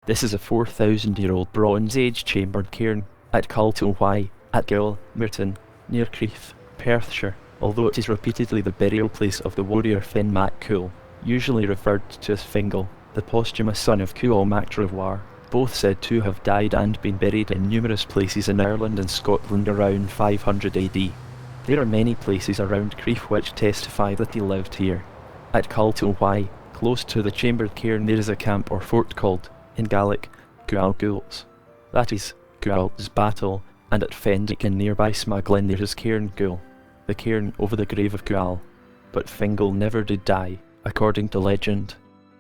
This is a 4,000-year-old Bronze Age chambered cairn at Cultowhy at Gilmerton, near Crieff, Perthshire, although it is repeatedly the burial place of the warrior Fin Mac Cool, usually referred to as Fingal, the posthumous son of Cool Mac Drevoir, both said to have died and been buried in numerous places in Ireland and Scotland around 500 AD. There are many places around Crieff which testify that he lived here. At Cultowhy, close to the chambered cairn, there is a camp or fort called, in Gaelic, Gualgul's. That is, Gual's battle, and at Fendick in nearby Smaglin there is Cairn Gul, the cairn over the grave of Gual. But Fingal never did die, according to legend.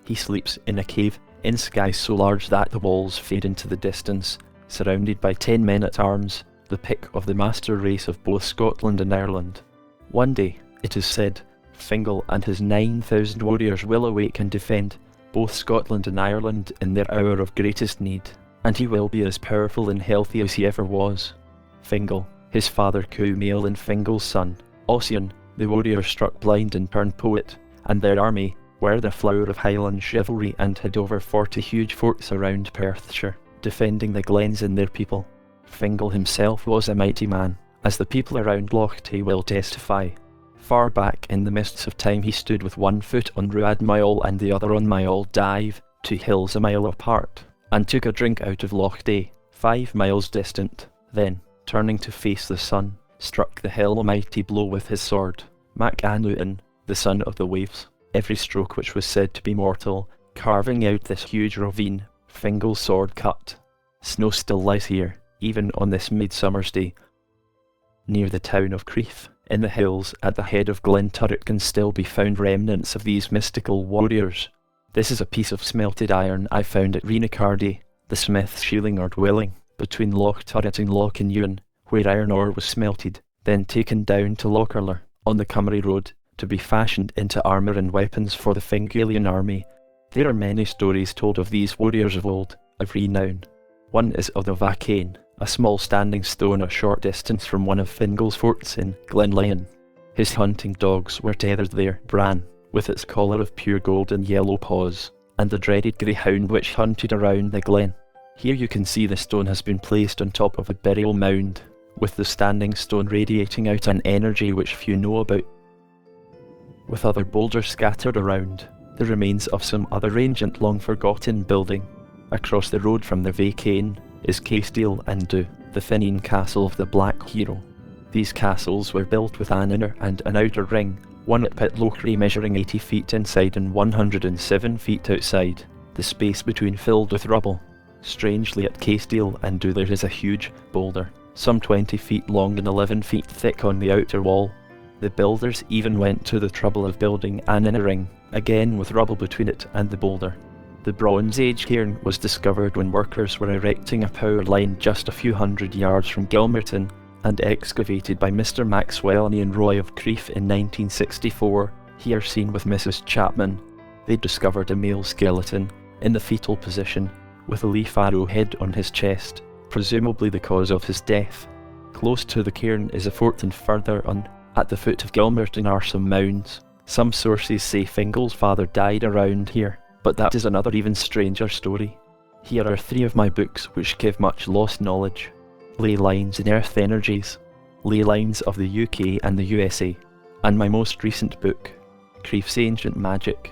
He sleeps in a cave in sky so large that the walls fade into the distance, surrounded by 10 men-at-arms, the pick of the master race of both Scotland and Ireland. One day, it is said, Fingal and his 9,000 warriors will awake and defend both Scotland and Ireland in their hour of greatest need, and he will be as powerful and healthy as he ever was. Fingal, his father Cumhail and Fingal's son, Ossian, the warrior struck blind and turned poet, and their army were the flower of Highland chivalry and had over 40 huge forts around Perthshire, defending the glens and their people. Fingal himself was a mighty man, as the people around Loch Tay will testify. Far back in the mists of time he stood with one foot on Ruad Mile and the other on Mile Dive, 2 hills a mile apart, and took a drink out of Loch Tay, 5 miles distant. Then, turning to face the sun, struck the hill a mighty blow with his sword, Mac Anutin, the son of the waves, every stroke which was said to be mortal, carving out this huge ravine. Fingal's sword cut. Snow still lies here, even on this midsummer's day. Near the town of Crieff, in the hills at the head of Glen Turret, can still be found remnants of these mystical warriors. This is a piece of smelted iron I found at Reenacardy, the smith's shieling or dwelling, between Loch Turret and Loch Ewan, where iron ore was smelted, then taken down to Locherler, on the Cymru road, to be fashioned into armour and weapons for the Fingalian army. There are many stories told of these warriors of old, of renown. One is of the Vacane, a small standing stone a short distance from one of Fingal's forts in Glenlyon. His hunting dogs were tethered there, Bran, with its collar of pure gold and yellow paws, and the dreaded greyhound which hunted around the glen. Here you can see the stone has been placed on top of a burial mound, with the standing stone radiating out an energy which few know about. With other boulders scattered around, the remains of some other ancient long-forgotten building. Across the road from the Vacane is Castile and Du, the Fian castle of the Black Hero. These castles were built with an inner and an outer ring, one at Pitlochry measuring 80 feet inside and 107 feet outside, the space between filled with rubble. Strangely, at Castile and Du there is a huge boulder, some 20 feet long and 11 feet thick on the outer wall. The builders even went to the trouble of building an inner ring, again with rubble between it and the boulder. The Bronze Age cairn was discovered when workers were erecting a power line just a few hundred yards from Gilmerton, and excavated by Mr. Maxwell and Roy of Crieff in 1964, here seen with Mrs. Chapman. They discovered a male skeleton, in the fetal position, with a leaf arrowhead on his chest, presumably the cause of his death. Close to the cairn is a fort, and further on, at the foot of Gilmerton, are some mounds. Some sources say Fingal's father died around here, but that is another even stranger story. Here are 3 of my books which give much lost knowledge. Ley Lines in Earth Energies, Ley Lines of the UK and the USA, and my most recent book, Crieff's Ancient Magic.